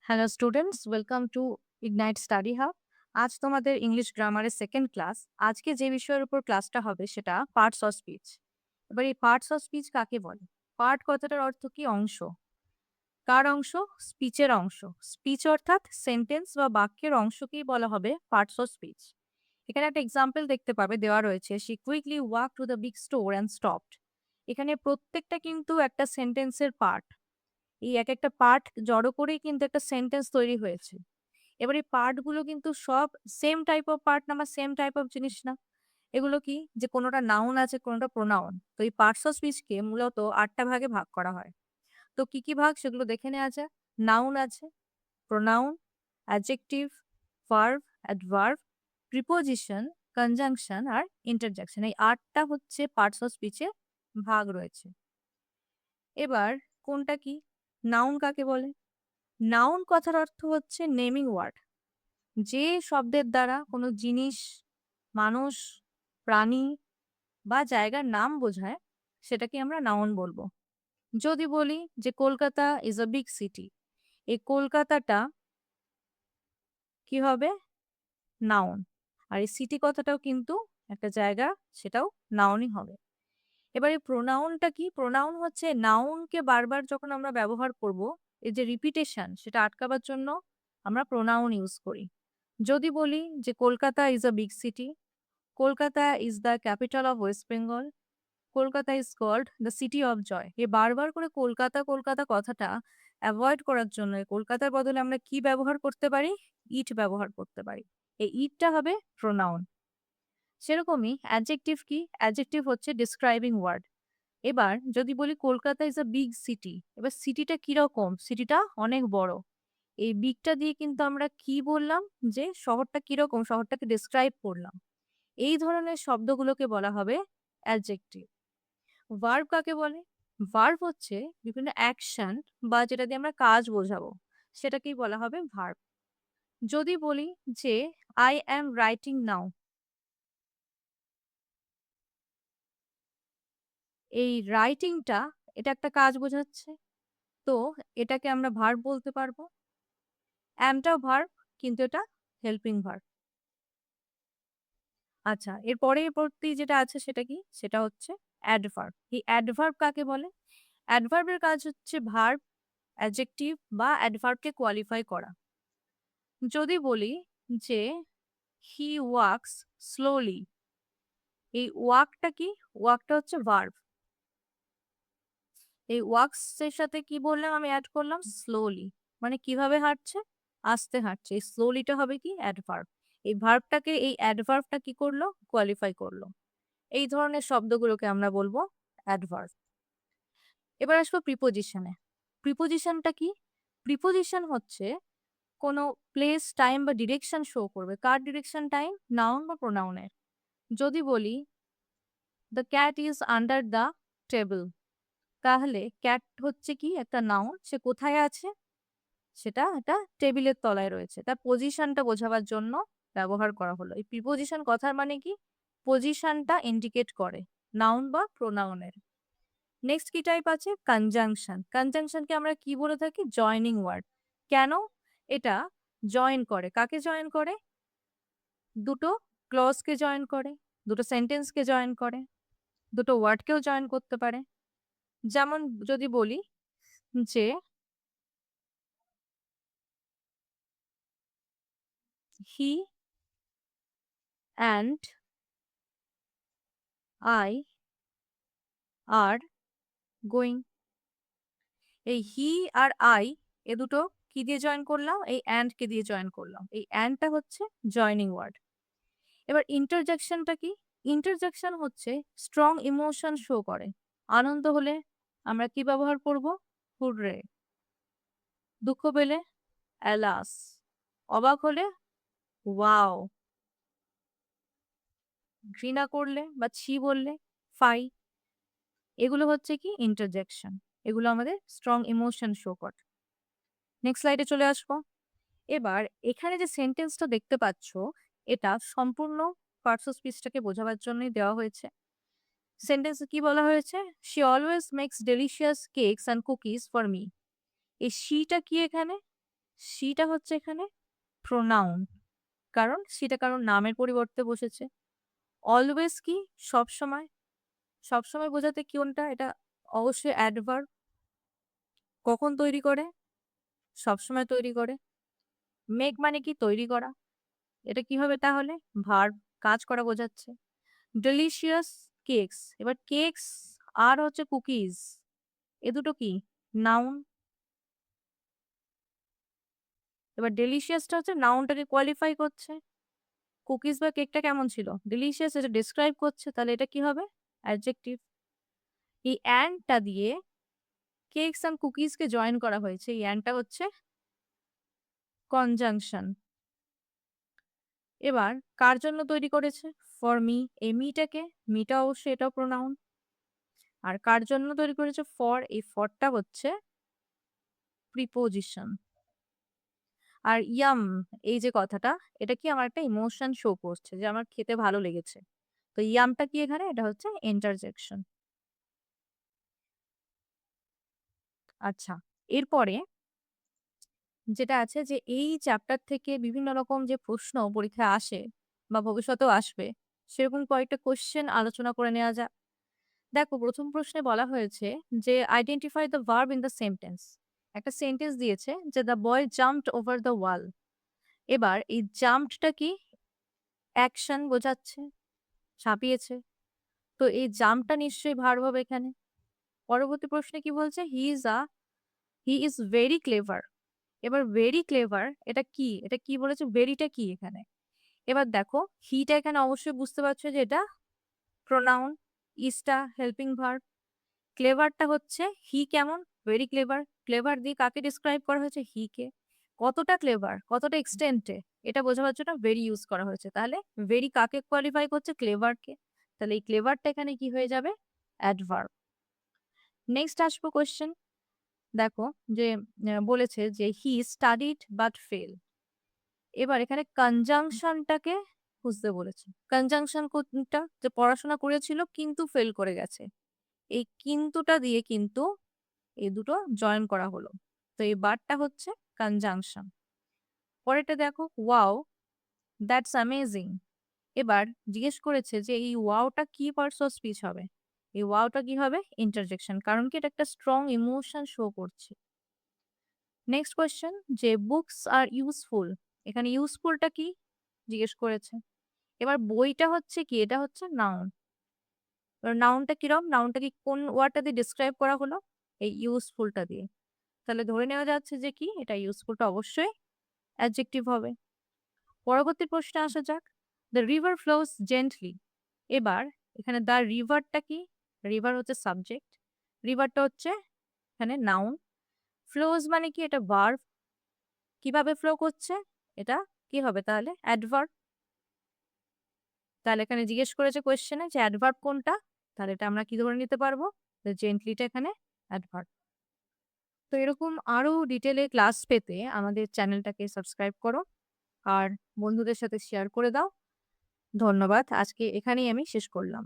Hello students, welcome to ignite study hub. আজ তোমাদের English গ্রামারের সেকেন্ড ক্লাস। আজকে যে বিষয়ের উপর ক্লাসটা হবে সেটা পার্টস অফ স্পিচ। এবার এই পার্টস অফ স্পিচ কাকে বলে? পার্ট কথাটার অর্থ কি? অংশ। কার অংশ? স্পিচের অংশ। স্পিচ অর্থাৎ সেন্টেন্স বা বাক্যের অংশকেই বলা হবে পার্টস অফ স্পিচ। এখানে একটা এক্সাম্পল দেখতে পাবে, দেওয়া রয়েছে, she quickly walk to the big store and stopped. এখানে প্রত্যেকটা কিন্তু একটা সেন্টেন্সের পার্ট। এই এক একটা পার্ট জড়ো করেই কিন্তু একটা সেন্টেন্স তৈরি হয়েছে। এবার এই পার্ট গুলো কিন্তু সব সেম টাইপ অফ পার্ট না বা সেম টাইপ অফ জিনিস না। এগুলো কি, যে কোনোটা নাউন আছে, কোনোটা প্রোনাউন। তো এই পার্টস অফ স্পিচকে মূলত ৮টা ভাগে ভাগ করা হয়। তো কি কি ভাগ সেগুলো দেখে নেওয়া যাক। নাউন আছে, pronoun, adjective, verb, adverb, preposition, conjunction আর ইন্টারজেকশন। এই ৮টা হচ্ছে পার্টস অফ স্পিচের ভাগ রয়েছে। এবার কোনটা কি? নাউন কাকে বলে? নাউন কথার অর্থ হচ্ছে নেমিং ওয়ার্ড। যে শব্দের দ্বারা কোনো জিনিস, মানুষ, প্রাণী বা জায়গার নাম বোঝায় সেটাকে আমরা নাউন বলবো। যদি বলি যে Kolkata is a big city, এই কলকাতাটা কি হবে? নাউন। আর এই সিটি কথাটাও কিন্তু একটা জায়গা, সেটাও নাউনই হবে। এবার এই প্রোনাউনটা কি? প্রোনাউন হচ্ছে নাউনকে বারবার যখন আমরা ব্যবহার করব, এই যে রিপিটেশন সেটা আটকাবার জন্য আমরা প্রোনাউন ইউজ করি। যদি বলি যে Kolkata is a big city, Kolkata is the capital of West Bengal, Kolkata is called the city of joy. এ বারবার করে কলকাতা কলকাতা কথাটা অ্যাভয়েড করার জন্য কলকাতার বদলে আমরা কি ব্যবহার করতে পারি? ইট ব্যবহার করতে পারি। এই ইটটা হবে প্রোনাউন। সেরকমই অ্যাডজেক্টিভ কি? অ্যাডজেক্টিভ হচ্ছে ডিসক্রাইবিং ওয়ার্ড। এবার যদি বলি Kolkata is a big city, এবার সিটিটা কিরকম? সিটিটা অনেক বড়। এই বিগটা দিয়ে কিন্তু আমরা কি বললাম? যে শহরটা কিরকম, শহরটাকে ডিসক্রাইব করলাম। এই ধরনের শব্দগুলোকে বলা হবে অ্যাডজেক্টিভ। ভার্ব কাকে বলে? ভার্ব হচ্ছে বিভিন্ন অ্যাকশন বা যেটা দিয়ে আমরা কাজ বোঝাবো, সেটাকেই বলা হবে ভার্ব। যদি বলি যে আই অ্যাম রাইটিং নাও, এই রাইটিংটা এটা একটা কাজ বোঝাচ্ছে। তো এটাকে আমরা ভার্ব বলতে পারবো। অ্যামটাও ভার্ব, কিন্তু এটা হেল্পিং ভার্ব। আচ্ছা, এর পরবর্তী যেটা আছে সেটা কি? সেটা হচ্ছে অ্যাডভার্ব। এই অ্যাডভার্ব কাকে বলে? অ্যাডভার্বের কাজ হচ্ছে ভার্ব, অ্যাডজেক্টিভ বা অ্যাডভার্বকে কোয়ালিফাই করা। যদি বলি যে হি ওয়াক্স স্লোলি, এই ওয়াকটা কি? ওয়াকটা হচ্ছে ভার্ব। এই ওয়াক্স এর সাথে কি বললাম? আমি অ্যাড করলাম স্লোলি। মানে কিভাবে হাঁটছে? আস্তে হাঁটছে। এই স্লোলিটা হবে কি? অ্যাডভার্ব। এই ভার্বটাকে, এই অ্যাডভার্বটা কি করলো? কোয়ালিফাই করলো। এই ধরনের শব্দগুলোকে আমরা বলবো অ্যাডভার্ব। এবার আসবো প্রিপোজিশনে। প্রিপোজিশনটা কি? প্রিপোজিশন হচ্ছে কোনো প্লেস, টাইম বা ডিরেকশন শো করবে। কার ডিরেকশন? টাইম, নাউন বা প্রোনাউনের। যদি বলি the cat is under the table, তাহলে ক্যাট হচ্ছে কি? একটা নাউন। সে কোথায় আছে? সেটা একটা টেবিলের তলায় রয়েছে। তার পজিশনটা বোঝাবার জন্য ব্যবহার করা হলো। এই প্রিপোজিশন কথার মানে কি? পজিশনটা ইন্ডিকেট করে, নাউন বা প্রোনাউনের। নেক্সট কি টাইপ আছে? কনজাংশন। কনজাংশনকে আমরা কি বলে থাকি? Joining word. কেন? এটা জয়েন করে। কাকে জয়েন করে? দুটো ক্লজকে জয়েন করে, দুটো সেন্টেন্সকে জয়েন করে, দুটো ওয়ার্ডকেও জয়েন করতে পারে। যেমন যদি বলি যে he and I are going. এই হি আর আই এ দুটো কি দিয়ে জয়েন করলাম? এই অ্যান্ড কে দিয়ে জয়েন করলাম। এই অ্যান্ডটা হচ্ছে জয়নিং ওয়ার্ড। এবার ইন্টারজেকশনটা কি? ইন্টারজেকশন হচ্ছে স্ট্রং ইমোশন শো করে। আনন্দ হলে আমরা কি ব্যবহার করব? হুররে। দুঃখ পেলে অ্যালাস। অবাক হলে ওয়াও। ঘৃণা করলে বা ছি বললে ফাই। এগুলো হচ্ছে কি? ইন্টারজেকশন। এগুলো আমাদের স্ট্রং ইমোশন শো করে। নেক্সট স্লাইডে চলে আসবো। এবার এখানে যে সেন্টেন্সটা দেখতে পাচ্ছ, এটা সম্পূর্ণ পার্টস অফ স্পিচটাকে বোঝাবার জন্যই দেওয়া হয়েছে। সেন্টেন্সে কি বলা হয়েছে? She always makes delicious cakes and cookies for me. এই শিটা কি এখানে? শিটা হচ্ছে এখানে প্রোনাউন। কারণ নামের পরিবর্তে বসেছে। অলওয়েজ কি? সবসময়। সবসময় বোঝাতে কোনটা? এটা অবশ্যই অ্যাডভার্ব। কখন তৈরি করে? সবসময় তৈরি করে। মেক মানে কি? তৈরি করা। এটা কি হবে তাহলে? ভার্ব, কাজ করা বোঝাচ্ছে। Delicious cakes. এবার কেকস আর হচ্ছে কুকিজ, এ দুটো কি? নাউন। এবার ডেলিশিয়াসটা হচ্ছে নাউনটাকে কোয়ালিফাই করছে। কুকিজ বা কেকটা কেমন ছিল? ডেলিশিয়াস, এটা ডেসক্রাইব করছে। তাহলে এটা কি হবে? অ্যাডজেক্টিভ। এই অ্যান্ডটা দিয়ে কেকস অ্যান্ড কুকিজকে জয়েন করা হয়েছে। এই অ্যান্ডটা হচ্ছে কনজাংশন। এবার কার জন্য তৈরি করেছে? For me. এই মিটাকে, মিটা অবশ্যই এটাও প্রোনাউন। আর কার জন্য তৈরি করেছে? ফর। এই ফরটা হচ্ছে প্রিপোজিশন। আর ইয়াম, এই যে কথাটা, এটা কি? আমার একটা ইমোশন শো করছে যে আমার খেতে ভালো লেগেছে। তো ইয়ামটা কি এখানে? এটা হচ্ছে ইন্টারজেকশন। আচ্ছা, এরপরে যেটা আছে যে এই চ্যাপ্টার থেকে বিভিন্ন রকম যে প্রশ্ন পরীক্ষায় আসে বা ভবিষ্যতেও আসবে, সেরকম কয়েকটা কোয়েশ্চেন আলোচনা করে নেওয়া যাক। দেখো, প্রথম প্রশ্নে বলা হয়েছে যে identify the verb in the sentence. একটা সেন্টেন্স দিয়েছে যে the boy jumped over the wall. এবার এই জাম্পডটা কি? অ্যাকশন বোঝাচ্ছে, ঝাঁপিয়েছে। তো এই জাম্পটা নিশ্চয়ই ভার্ব হবে এখানে। পরবর্তী প্রশ্নে কি বলছে? He is very clever. এবার ভেরি ক্লেভার এটা কি? এটা কি বলেছে? ভেরিটা কি এখানে? এবার দেখো, হিটা এখানে অবশ্যই বুঝতে পারছো যে এটা প্রোনাউন, ইজটা হেল্পিং ভার্ব। ক্লেভারটা হচ্ছে হি কেমন? Very clever. ক্লেভার দিয়ে কাকে ডিসক্রাইব করা হয়েছে? হি কে। কতটা ক্লেভার, কতটা এক্সটেন্টে, এটা বোঝাবার জন্য ভেরি ইউজ করা হয়েছে। তাহলে ভেরি কাকে কোয়ালিফাই করছে? ক্লেভারকে। তাহলে এই ক্লেভারটা এখানে কি হয়ে যাবে? অ্যাডভার্ব। নেক্সট আসবো কোয়েশ্চেন। দেখো যে বলেছে যে হি স্টাডিড বাট ফেল। এবার এখানে কনজাংশনটাকে খুঁজতে বলেছে। কনজাংশন কোনটা? যে পড়াশোনা করেছিল কিন্তু ফেল করে গেছে। এই কিন্তুটা দিয়ে কিন্তু এই দুটো জয়েন করা হলো। তো এই বারটা হচ্ছে কনজাংশন। পরেরটা দেখো, ওয়াও দ্যাটস অ্যামেজিং। এবার জিজ্ঞেস করেছে যে এই ওয়াওটা কি পার্টস অফ স্পিচ হবে? এই ওয়াওটা কি হবে? ইন্টারজেকশন। কারণ কি? এটা একটা স্ট্রং ইমোশন শো করছে। নেক্সট কোয়েশ্চেন, যে বুকস আর ইউজফুল। এখানে ইউজফুলটা কি জিজ্ঞেস করেছে। এবার বইটা হচ্ছে কি? এটা হচ্ছে নাউন। এবার নাউনটা কিরম? নাউনটা কি কোন ওয়ার্ডটা দিয়ে ডিসক্রাইব করা হলো? এই ইউজফুলটা দিয়ে। তাহলে ধরে নেওয়া যাচ্ছে যে কি? এটা ইউজফুলটা অবশ্যই অ্যাডজেক্টিভ হবে। পরবর্তী প্রশ্নে আসা যাক। The river flows gently. এবার এখানে দ্য রিভারটা কি? রিভার হচ্ছে সাবজেক্ট, রিভারটা হচ্ছে এখানে নাউন। ফ্লোজ মানে কি? এটা ভার্ব। কিভাবে ফ্লো করছে? এটা কি হবে তাহলে? অ্যাডভার্ব। তাহলে এখানে জিজ্ঞেস করেছে কোয়েশ্চেনে যে অ্যাডভার্ব কোনটা? তাহলে এটা আমরা কি ধরে নিতে পারবো? জেন্টলিটা এখানে অ্যাডভার্ব। তো এরকম আরো ডিটেলে ক্লাস পেতে আমাদের চ্যানেলটাকে সাবস্ক্রাইব করো আর বন্ধুদের সাথে শেয়ার করে দাও। ধন্যবাদ। আজকে এখানেই আমি শেষ করলাম।